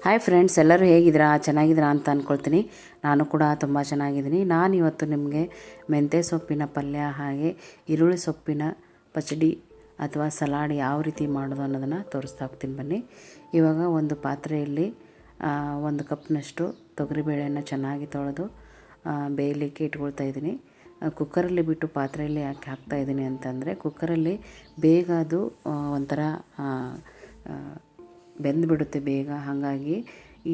Hi friends, ಎಲ್ಲರೂ ಹೇಗಿದ್ದೀರಾ? ಚೆನ್ನಾಗಿದ್ದೀರಾ ಅಂತ ಅಂದ್ಕೊಳ್ತೀನಿ. ನಾನು ಕೂಡ ತುಂಬ ಚೆನ್ನಾಗಿದ್ದೀನಿ. ನಾನಿವತ್ತು ನಿಮಗೆ ಮೆಂತ್ಯ ಸೊಪ್ಪಿನ ಪಲ್ಯ ಹಾಗೆ ಈರುಳ್ಳಿ ಸೊಪ್ಪಿನ ಪಚಡಿ ಅಥವಾ ಸಲಾಡ್ ಯಾವ ರೀತಿ ಮಾಡೋದು ಅನ್ನೋದನ್ನು ತೋರಿಸ್ತಾ ಹೋಗ್ತೀನಿ ಬನ್ನಿ. ಇವಾಗ ಒಂದು ಪಾತ್ರೆಯಲ್ಲಿ 1 ಕಪ್ನಷ್ಟು ತೊಗರಿಬೇಳೆಯನ್ನು ಚೆನ್ನಾಗಿ ತೊಳೆದು ಬೇಯಲಿಕ್ಕೆ ಇಟ್ಕೊಳ್ತಾ ಇದ್ದೀನಿ. ಕುಕ್ಕರಲ್ಲಿ ಬಿಟ್ಟು ಪಾತ್ರೆಯಲ್ಲಿ ಯಾಕೆ ಹಾಕ್ತಾಯಿದ್ದೀನಿ ಅಂತಂದರೆ, ಕುಕ್ಕರಲ್ಲಿ ಬೇಗ ಅದು ಒಂಥರ ಬೆಂದುಬಿಡುತ್ತೆ ಬೇಗ. ಹಾಗಾಗಿ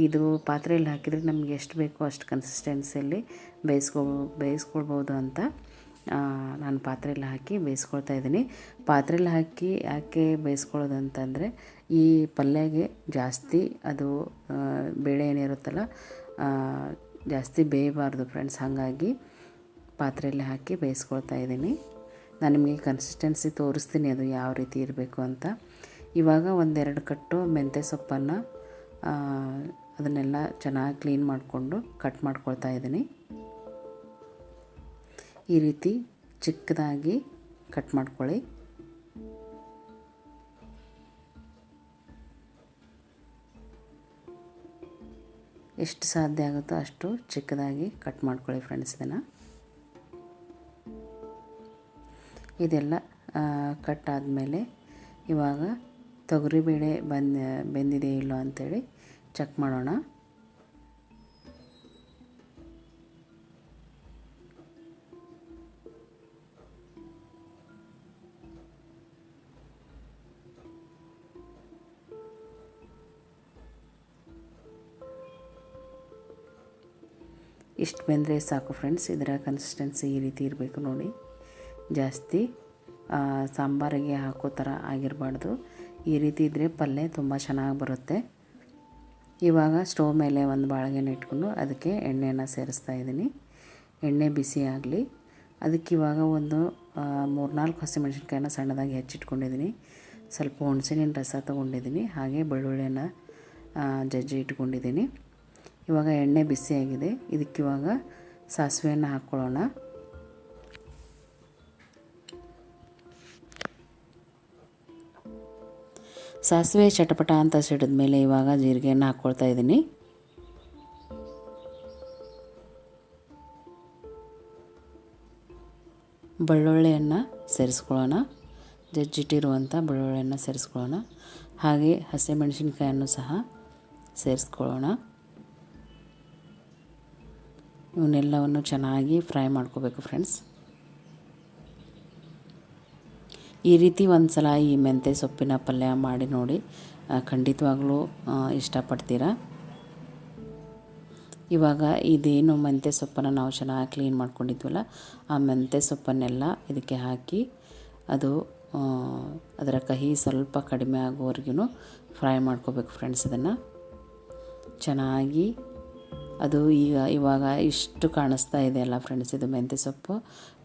ಇದು ಪಾತ್ರೆಯಲ್ಲಿ ಹಾಕಿದರೆ ನಮಗೆ ಎಷ್ಟು ಬೇಕೋ ಅಷ್ಟು ಕನ್ಸಿಸ್ಟೆನ್ಸಿಯಲ್ಲಿ ಬೇಯಿಸ್ಕೊಳ್ಬೋದು ಅಂತ ನಾನು ಪಾತ್ರೆಯಲ್ಲಿ ಹಾಕಿ ಬೇಯಿಸ್ಕೊಳ್ತಾ ಇದ್ದೀನಿ. ಪಾತ್ರೆಯಲ್ಲಿ ಹಾಕಿ ಯಾಕೆ ಬೇಯಿಸ್ಕೊಳ್ಳೋದು ಅಂತಂದರೆ, ಈ ಪಲ್ಯಗೆ ಜಾಸ್ತಿ ಅದು ಬೇಳೆ ಏನಿರುತ್ತಲ್ಲ ಜಾಸ್ತಿ ಬೇಯಬಾರ್ದು ಫ್ರೆಂಡ್ಸ್. ಹಾಗಾಗಿ ಪಾತ್ರೆಯಲ್ಲಿ ಹಾಕಿ ಬೇಯಿಸ್ಕೊಳ್ತಾ ಇದ್ದೀನಿ. ನಾನು ನಿಮಗೆ ಕನ್ಸಿಸ್ಟೆನ್ಸಿ ತೋರಿಸ್ತೀನಿ ಅದು ಯಾವ ರೀತಿ ಇರಬೇಕು ಅಂತ. ಇವಾಗ 1-2 ಕಟ್ಟು ಮೆಂತ್ಯ ಸೊಪ್ಪನ್ನು ಅದನ್ನೆಲ್ಲ ಚೆನ್ನಾಗಿ ಕ್ಲೀನ್ ಮಾಡಿಕೊಂಡು ಕಟ್ ಮಾಡ್ಕೊಳ್ತಾ ಇದ್ದೀನಿ. ಈ ರೀತಿ ಚಿಕ್ಕದಾಗಿ ಕಟ್ ಮಾಡ್ಕೊಳ್ಳಿ. ಎಷ್ಟು ಸಾಧ್ಯ ಆಗುತ್ತೋ ಅಷ್ಟು ಚಿಕ್ಕದಾಗಿ ಕಟ್ ಮಾಡ್ಕೊಳ್ಳಿ ಫ್ರೆಂಡ್ಸ್. ಇದೆಲ್ಲ ಕಟ್ ಆದಮೇಲೆ ಇವಾಗ ತೊಗರಿಬೇಳೆ ಬೆಂದಿದೆ ಇಲ್ಲೋ ಅಂಥೇಳಿ ಚೆಕ್ ಮಾಡೋಣ. ಇಷ್ಟು ಬೆಂದರೆ ಸಾಕು ಫ್ರೆಂಡ್ಸ್. ಇದರ ಕನ್ಸಿಸ್ಟೆನ್ಸಿ ಈ ರೀತಿ ಇರಬೇಕು ನೋಡಿ. ಜಾಸ್ತಿ ಸಾಂಬಾರಿಗೆ ಹಾಕೋ ಥರ ಆಗಿರಬಾರ್ದು. ಈ ರೀತಿ ಇದ್ದರೆ ಪಲ್ಯ ತುಂಬ ಚೆನ್ನಾಗಿ ಬರುತ್ತೆ. ಇವಾಗ ಸ್ಟವ್ ಮೇಲೆ ಒಂದು ಬಾಳೆಗೆನ ಇಟ್ಕೊಂಡು ಅದಕ್ಕೆ ಎಣ್ಣೆಯನ್ನು ಸೇರಿಸ್ತಾ ಇದ್ದೀನಿ. ಎಣ್ಣೆ ಬಿಸಿ ಆಗಲಿ. ಅದಕ್ಕಿವಾಗ ಒಂದು 3-4 ಹಸಿಮೆಣಸಿನ್ಕಾಯಿನ ಸಣ್ಣದಾಗಿ ಹೆಚ್ಚಿಟ್ಕೊಂಡಿದ್ದೀನಿ. ಸ್ವಲ್ಪ ಹುಣಸೆಹಣ್ಣಿನ ರಸ ತೊಗೊಂಡಿದ್ದೀನಿ. ಹಾಗೆ ಬೆಳ್ಳುಳ್ಳಿಯನ್ನು ಜಜ್ಜಿ ಇಟ್ಕೊಂಡಿದ್ದೀನಿ. ಇವಾಗ ಎಣ್ಣೆ ಬಿಸಿಯಾಗಿದೆ. ಇದಕ್ಕಿವಾಗ ಸಾಸಿವೆಯನ್ನು ಹಾಕ್ಕೊಳ್ಳೋಣ. ಸಾಸಿವೆ ಚಟಪಟ ಅಂತ ಸಿಡಿದ ಮೇಲೆ ಇವಾಗ ಜೀರಿಗೆಯನ್ನು ಹಾಕ್ಕೊಳ್ತಾ ಇದ್ದೀನಿ. ಬೆಳ್ಳುಳ್ಳಿಯನ್ನು ಸೇರಿಸ್ಕೊಳ್ಳೋಣ. ಜಜ್ಜಿಟ್ಟಿರುವಂಥ ಬೆಳ್ಳುಳ್ಳಿಯನ್ನು ಸೇರಿಸ್ಕೊಳ್ಳೋಣ. ಹಾಗೆ ಹಸಿಮೆಣಸಿನ್ಕಾಯನ್ನು ಸಹ ಸೇರಿಸ್ಕೊಳ್ಳೋಣ. ಇವನ್ನೆಲ್ಲವನ್ನು ಚೆನ್ನಾಗಿ ಫ್ರೈ ಮಾಡ್ಕೋಬೇಕು ಫ್ರೆಂಡ್ಸ್. ಈ ರೀತಿ ಒಂದು ಸಲ ಈ ಮೆಂತ್ಯ ಸೊಪ್ಪಿನ ಪಲ್ಯ ಮಾಡಿ ನೋಡಿ, ಖಂಡಿತವಾಗ್ಲೂ ಇಷ್ಟಪಡ್ತೀರಾ. ಇವಾಗ ಇದೇನು ಮೆಂತ್ಯ ಸೊಪ್ಪನ್ನು ನಾವು ಚೆನ್ನಾಗಿ ಕ್ಲೀನ್ ಮಾಡ್ಕೊಂಡಿದ್ವಲ್ಲ, ಆ ಮೆಂತ್ಯ ಸೊಪ್ಪನ್ನೆಲ್ಲ ಇದಕ್ಕೆ ಹಾಕಿ ಅದು ಅದರ ಕಹಿ ಸ್ವಲ್ಪ ಕಡಿಮೆ ಆಗೋವರೆಗೂ ಫ್ರೈ ಮಾಡ್ಕೋಬೇಕು ಫ್ರೆಂಡ್ಸ್. ಇದನ್ನು ಚೆನ್ನಾಗಿ ಅದು ಇವಾಗ ಇಷ್ಟು ಕಾಣಿಸ್ತಾ ಇದೆ ಅಲ್ಲ ಫ್ರೆಂಡ್ಸ್, ಇದು ಮೆಂತ್ಯ ಸೊಪ್ಪು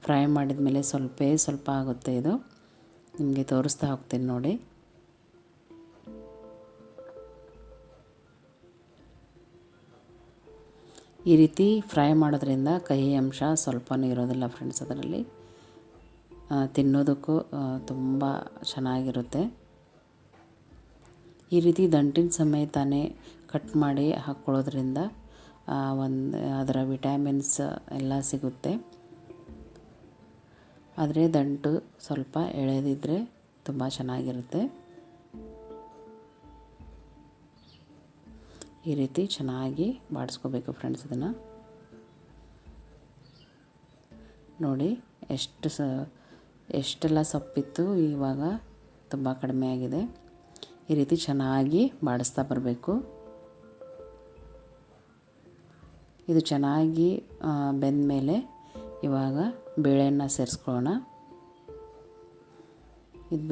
ಫ್ರೈ ಮಾಡಿದ ಮೇಲೆ ಸ್ವಲ್ಪ ಆಗುತ್ತೆ. ಇದು ನಿಮಗೆ ತೋರಿಸ್ತಾ ಹೋಗ್ತೀನಿ ನೋಡಿ. ಈ ರೀತಿ ಫ್ರೈ ಮಾಡೋದ್ರಿಂದ ಕಹಿ ಅಂಶ ಸ್ವಲ್ಪನೂ ಇರೋದಿಲ್ಲ ಫ್ರೆಂಡ್ಸ್. ಅದರಲ್ಲಿ ತಿನ್ನೋದಕ್ಕೂ ತುಂಬ ಚೆನ್ನಾಗಿರುತ್ತೆ. ಈ ರೀತಿ ದಂಟಿನ ಸಮೇತನೇ ಕಟ್ ಮಾಡಿ ಹಾಕ್ಕೊಳ್ಳೋದ್ರಿಂದ ಅದರ ವಿಟಮಿನ್ಸ್ ಎಲ್ಲ ಸಿಗುತ್ತೆ. ಆದರೆ ದಂಟು ಸ್ವಲ್ಪ ಎಳೆದಿದ್ದರೆ ತುಂಬ ಚೆನ್ನಾಗಿರುತ್ತೆ. ಈ ರೀತಿ ಚೆನ್ನಾಗಿ ಬಾಡಿಸ್ಕೋಬೇಕು ಫ್ರೆಂಡ್ಸ್. ಇದನ್ನು ನೋಡಿ ಎಷ್ಟೆಲ್ಲ ಸೊಪ್ಪಿತ್ತು, ಇವಾಗ ತುಂಬ ಕಡಿಮೆ ಆಗಿದೆ. ಈ ರೀತಿ ಚೆನ್ನಾಗಿ ಬಾಡಿಸ್ತಾ ಬರಬೇಕು. ಇದು ಚೆನ್ನಾಗಿ ಬೆಂದ ಮೇಲೆ ಇವಾಗ ಬೇಳೆಯನ್ನು ಸೇರಿಸ್ಕೊಳ್ಳೋಣ. ಇದು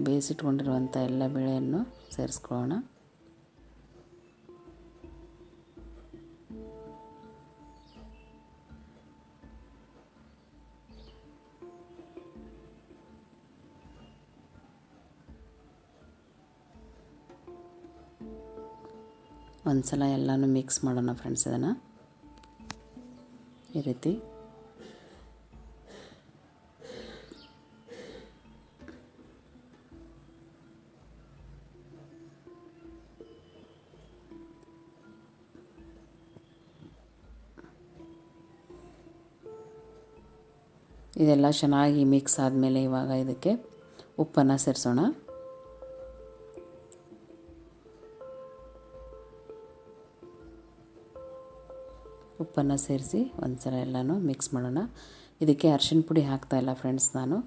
ಬೇಯಿಸಿಟ್ಕೊಂಡಿರುವಂಥ ಎಲ್ಲ ಬೇಳೆಯನ್ನು ಸೇರಿಸ್ಕೊಳ್ಳೋಣ. ಒಂದು ಸಲ ಎಲ್ಲನೂ ಮಿಕ್ಸ್ ಮಾಡೋಣ ಫ್ರೆಂಡ್ಸ್. ಇದನ್ನು ಈ ರೀತಿ ಇದೆಲ್ಲ ಚೆನ್ನಾಗಿ ಮಿಕ್ಸ್ ಆದಮೇಲೆ ಇವಾಗ ಇದಕ್ಕೆ ಉಪ್ಪನ್ನು ಸೇರಿಸೋಣ. ಉಪ್ಪನ್ನು ಸೇರಿಸಿ ಒಂದು ಸಲ ಎಲ್ಲನೂ ಮಿಕ್ಸ್ ಮಾಡೋಣ. ಇದಕ್ಕೆ ಅರಿಶಿನ ಪುಡಿ ಹಾಕ್ತಾಯಿಲ್ಲ ಫ್ರೆಂಡ್ಸ್. ನಾನು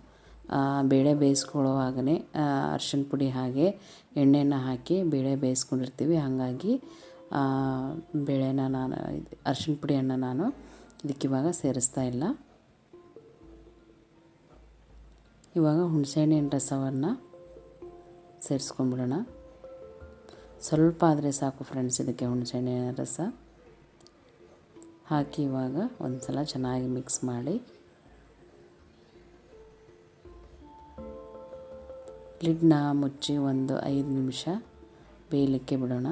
ಬೇಳೆ ಬೇಯಿಸ್ಕೊಳ್ಳೋವಾಗಲೇ ಅರಿಶಿನ ಪುಡಿ ಹಾಗೆ ಎಣ್ಣೆನ ಹಾಕಿ ಬೇಳೆ ಬೇಯಿಸ್ಕೊಂಡಿರ್ತೀವಿ. ಹಾಗಾಗಿ ಬೇಳೆನ ನಾನು ಅರಿಶಿನ ಪುಡಿಯನ್ನು ನಾನು ಇದಕ್ಕಿವಾಗ ಸೇರಿಸ್ತಾ ಇಲ್ಲ. ಇವಾಗ ಹುಣಸೆಹಣ್ಣಿನ ರಸವನ್ನು ಸೇರಿಸ್ಕೊಂಡ್ಬಿಡೋಣ. ಸ್ವಲ್ಪ ಆದರೆ ಸಾಕು ಫ್ರೆಂಡ್ಸ್ ಇದಕ್ಕೆ ಹುಣಸೆಹಣ್ಣಿನ ರಸ ಹಾಕಿ ಇವಾಗ ಒಂದು ಸಲ ಚೆನ್ನಾಗಿ ಮಿಕ್ಸ್ ಮಾಡಿ ಲಿಡ್ನ ಮುಚ್ಚಿ ಒಂದು 5 ನಿಮಿಷ ಬೇಯಲಿಕ್ಕೆ ಬಿಡೋಣ.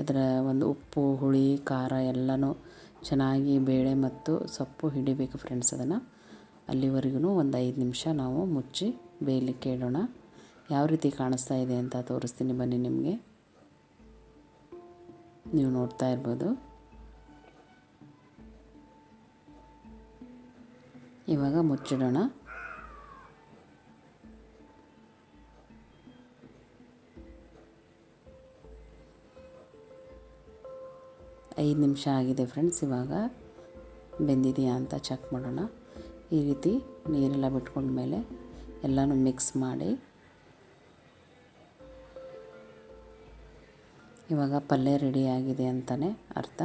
ಇದರ ಒಂದು ಉಪ್ಪು, ಹುಳಿ, ಖಾರ ಎಲ್ಲನೂ ಚೆನ್ನಾಗಿ ಬೇಳೆ ಮತ್ತು ಸೊಪ್ಪು ಹಿಡಿಬೇಕು ಫ್ರೆಂಡ್ಸ್. ಅದನ್ನು ಅಲ್ಲಿವರೆಗೂ ಒಂದು 5 ನಿಮಿಷ ನಾವು ಮುಚ್ಚಿ ಬೇಯಲಿಕ್ಕೆ ಇಡೋಣ. ಯಾವ ರೀತಿ ಕಾಣಿಸ್ತಾ ಇದೆ ಅಂತ ತೋರಿಸ್ತೀನಿ ಬನ್ನಿ ನಿಮಗೆ. ನೀವು ನೋಡ್ತಾ ಇರ್ಬೋದು. ಇವಾಗ ಮುಚ್ಚಿಡೋಣ. ಐದು ನಿಮಿಷ ಆಗಿದೆ ಫ್ರೆಂಡ್ಸ್. ಇವಾಗ ಬೆಂದಿದೆಯಾ ಅಂತ ಚೆಕ್ ಮಾಡೋಣ. ಈ ರೀತಿ ನೀರೆಲ್ಲ ಬಿಟ್ಕೊಂಡ್ಮೇಲೆ ಎಲ್ಲನೂ ಮಿಕ್ಸ್ ಮಾಡಿ ಇವಾಗ ಪಲ್ಯ ರೆಡಿಯಾಗಿದೆ ಅಂತಲೇ ಅರ್ಥ.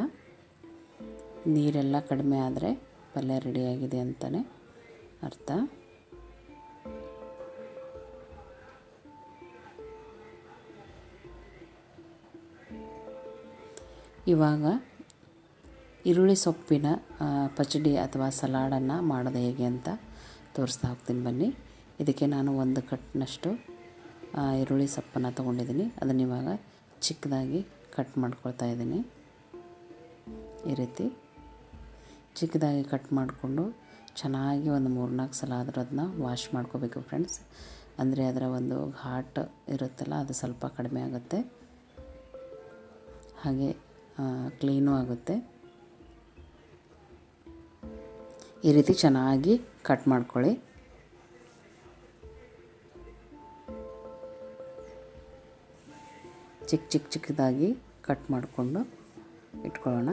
ನೀರೆಲ್ಲ ಕಡಿಮೆ ಆದರೆ ಪಲ್ಯ ರೆಡಿಯಾಗಿದೆ ಅಂತಲೇ ಅರ್ಥ. ಇವಾಗ ಈರುಳ್ಳಿ ಸೊಪ್ಪಿನ ಪಚಡಿ ಅಥವಾ ಸಲಾಡನ್ನು ಮಾಡೋದು ಹೇಗೆ ಅಂತ ತೋರಿಸ್ತಾ ಹೋಗ್ತೀನಿ ಬನ್ನಿ. ಇದಕ್ಕೆ ನಾನು 1 ಕಟ್ನಷ್ಟು ಈರುಳ್ಳಿ ಸೊಪ್ಪನ್ನು ತೊಗೊಂಡಿದ್ದೀನಿ. ಅದನ್ನು ಇವಾಗ ಚಿಕ್ಕದಾಗಿ ಕಟ್ ಮಾಡ್ಕೊಳ್ತಾ ಇದ್ದೀನಿ. ಈ ರೀತಿ ಚಿಕ್ಕದಾಗಿ ಕಟ್ ಮಾಡಿಕೊಂಡು ಚೆನ್ನಾಗಿ ಒಂದು 3-4 ಸಲ ಆದರೂ ಅದನ್ನ ವಾಶ್ ಮಾಡ್ಕೋಬೇಕು ಫ್ರೆಂಡ್ಸ್. ಅಂದರೆ ಅದರ ಒಂದು ಘಾಟ್ ಇರುತ್ತಲ್ಲ ಅದು ಸ್ವಲ್ಪ ಕಡಿಮೆ ಆಗುತ್ತೆ, ಹಾಗೆ ಕ್ಲೀನೂ ಆಗುತ್ತೆ. ಈ ರೀತಿ ಚೆನ್ನಾಗಿ ಕಟ್ ಮಾಡ್ಕೊಳ್ಳಿ. ಚಿಕ್ಕದಾಗಿ ಕಟ್ ಮಾಡಿಕೊಂಡು ಇಟ್ಕೊಳ್ಳೋಣ.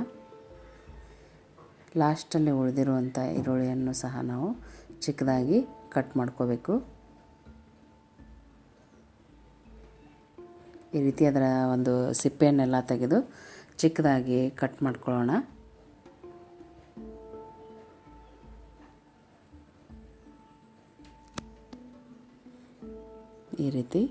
ಲಾಸ್ಟಲ್ಲಿ ಉಳಿದಿರುವಂಥ ಈರುಳ್ಳಿಯನ್ನು ಸಹ ನಾವು ಚಿಕ್ಕದಾಗಿ ಕಟ್ ಮಾಡ್ಕೋಬೇಕು. ಈ ರೀತಿ ಅದರ ಒಂದು ಸಿಪ್ಪೆಯನ್ನೆಲ್ಲ ತೆಗೆದು ಚಿಕ್ಕದಾಗಿ ಕಟ್ ಮಾಡ್ಕೊಳ್ಳೋಣ. ಈ ರೀತಿ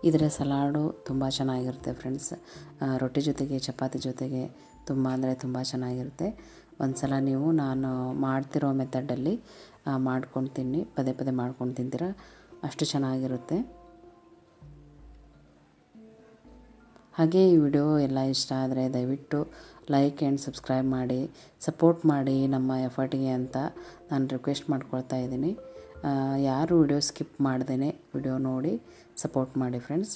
ಇದರ ಸಲಾಡು ತುಂಬ ಚೆನ್ನಾಗಿರುತ್ತೆ ಫ್ರೆಂಡ್ಸ್. ರೊಟ್ಟಿ ಜೊತೆಗೆ, ಚಪಾತಿ ಜೊತೆಗೆ ತುಂಬ ಅಂದರೆ ತುಂಬ ಚೆನ್ನಾಗಿರುತ್ತೆ. ಒಂದು ಸಲ ನೀವು ನಾನು ಮಾಡ್ತಿರೋ ಮೆಥಡಲ್ಲಿ ಮಾಡ್ಕೊಂಡು ತಿನ್ನಿ, ಪದೇ ಮಾಡ್ಕೊಂಡು ತಿಂತೀರ, ಅಷ್ಟು ಚೆನ್ನಾಗಿರುತ್ತೆ. ಹಾಗೆ ಈ ವಿಡಿಯೋ ಎಲ್ಲ ಇಷ್ಟ ಆದರೆ ದಯವಿಟ್ಟು ಲೈಕ್ ಆ್ಯಂಡ್ ಸಬ್ಸ್ಕ್ರೈಬ್ ಮಾಡಿ ಸಪೋರ್ಟ್ ಮಾಡಿ ನಮ್ಮ ಎಫರ್ಟಿಗೆ ಅಂತ ನಾನು ರಿಕ್ವೆಸ್ಟ್ ಮಾಡ್ಕೊಳ್ತಾ ಇದ್ದೀನಿ. ಯಾರು ವಿಡಿಯೋ ಸ್ಕಿಪ್ ಮಾಡ್ದೇ ವಿಡಿಯೋ ನೋಡಿ ಸಪೋರ್ಟ್ ಮಾಡಿ ಫ್ರೆಂಡ್ಸ್.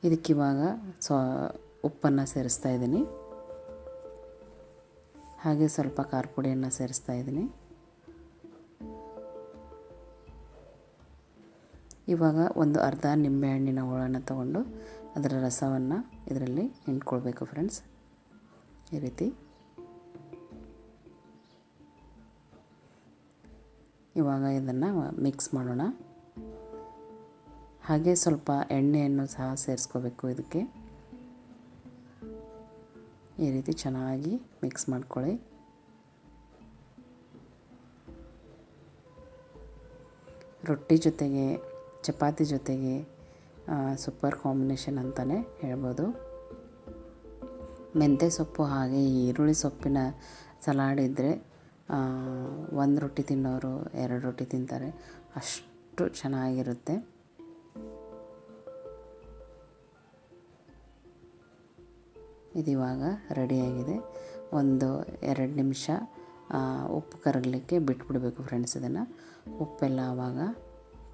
ಇದಕ್ಕಿವಾಗ ಉಪ್ಪನ್ನು ಸೇರಿಸ್ತಾ ಇದ್ದೀನಿ, ಹಾಗೆ ಸ್ವಲ್ಪ ಖಾರ ಪುಡಿಯನ್ನು ಸೇರಿಸ್ತಾ ಇದ್ದೀನಿ. ಇವಾಗ ಒಂದು ಅರ್ಧ ನಿಂಬೆಹಣ್ಣಿನ ಹೋಳನ್ನು ತಗೊಂಡು ಅದರ ರಸವನ್ನು ಇದರಲ್ಲಿ ಹಿಂಡ್ಕೊಳ್ಬೇಕು ಫ್ರೆಂಡ್ಸ್. ಈ ರೀತಿ ಇವಾಗ ಇದನ್ನು ಮಿಕ್ಸ್ ಮಾಡೋಣ. ಹಾಗೆ ಸ್ವಲ್ಪ ಎಣ್ಣೆಯನ್ನು ಸಹ ಸೇರಿಸ್ಕೋಬೇಕು ಇದಕ್ಕೆ. ಈ ರೀತಿ ಚೆನ್ನಾಗಿ ಮಿಕ್ಸ್ ಮಾಡ್ಕೊಳ್ಳಿ. ರೊಟ್ಟಿ ಜೊತೆಗೆ, ಚಪಾತಿ ಜೊತೆಗೆ ಸೂಪರ್ ಕಾಂಬಿನೇಷನ್ ಅಂತಲೇ ಹೇಳ್ಬೋದು. ಮೆಂತ್ಯ ಸೊಪ್ಪು ಹಾಗೆ ಈರುಳ್ಳಿ ಸೊಪ್ಪಿನ ಸಲಾಡ್ ಇದ್ದರೆ ಒಂದು ರೊಟ್ಟಿ ತಿನ್ನೋರು 2 ರೊಟ್ಟಿ ತಿಂತಾರೆ, ಅಷ್ಟು ಚೆನ್ನಾಗಿರುತ್ತೆ. ಇದಿವಾಗ ರೆಡಿಯಾಗಿದೆ. 1-2 ನಿಮಿಷ ಉಪ್ಪು ಕರಗಲಿಕ್ಕೆ ಬಿಟ್ಬಿಡಬೇಕು ಫ್ರೆಂಡ್ಸ್. ಇದನ್ನು ಉಪ್ಪೆಲ್ಲ ಆವಾಗ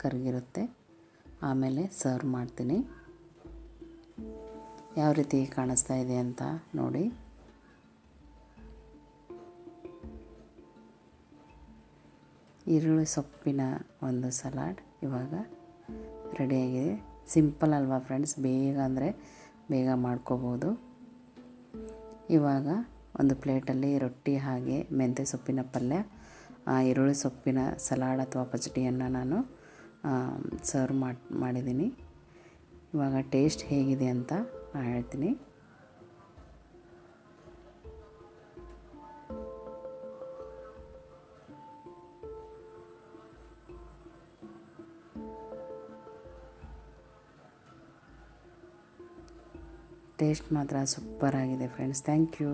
ಕರಗಿರುತ್ತೆ. ಆಮೇಲೆ ಸರ್ವ್ ಮಾಡ್ತೀನಿ. ಯಾವ ರೀತಿ ಕಾಣಿಸ್ತಾ ಇದೆ ಅಂತ ನೋಡಿ. ಈರುಳ್ಳಿ ಸೊಪ್ಪಿನ ಒಂದು ಸಲಾಡ್ ಇವಾಗ ರೆಡಿಯಾಗಿದೆ. ಸಿಂಪಲ್ ಅಲ್ವಾ ಫ್ರೆಂಡ್ಸ್, ಬೇಗ ಅಂದರೆ ಬೇಗ ಮಾಡ್ಕೋಬೋದು. ಇವಾಗ ಒಂದು ಪ್ಲೇಟಲ್ಲಿ ರೊಟ್ಟಿ ಹಾಗೆ ಮೆಂತ್ಯ ಸೊಪ್ಪಿನ ಪಲ್ಯ, ಈರುಳ್ಳಿ ಸೊಪ್ಪಿನ ಸಲಾಡ್ ಅಥವಾ ಪಚಡಿಯನ್ನು ನಾನು ಸರ್ವ್ ಮಾಡಿದ್ದೀನಿ. ಇವಾಗ ಟೇಸ್ಟ್ ಹೇಗಿದೆ ಅಂತ ನಾನು ಹೇಳ್ತೀನಿ. ಟೇಸ್ಟ್ ಮಾತ್ರ ಸೂಪರ್ ಆಗಿದೆ ಫ್ರೆಂಡ್ಸ್. Thank you.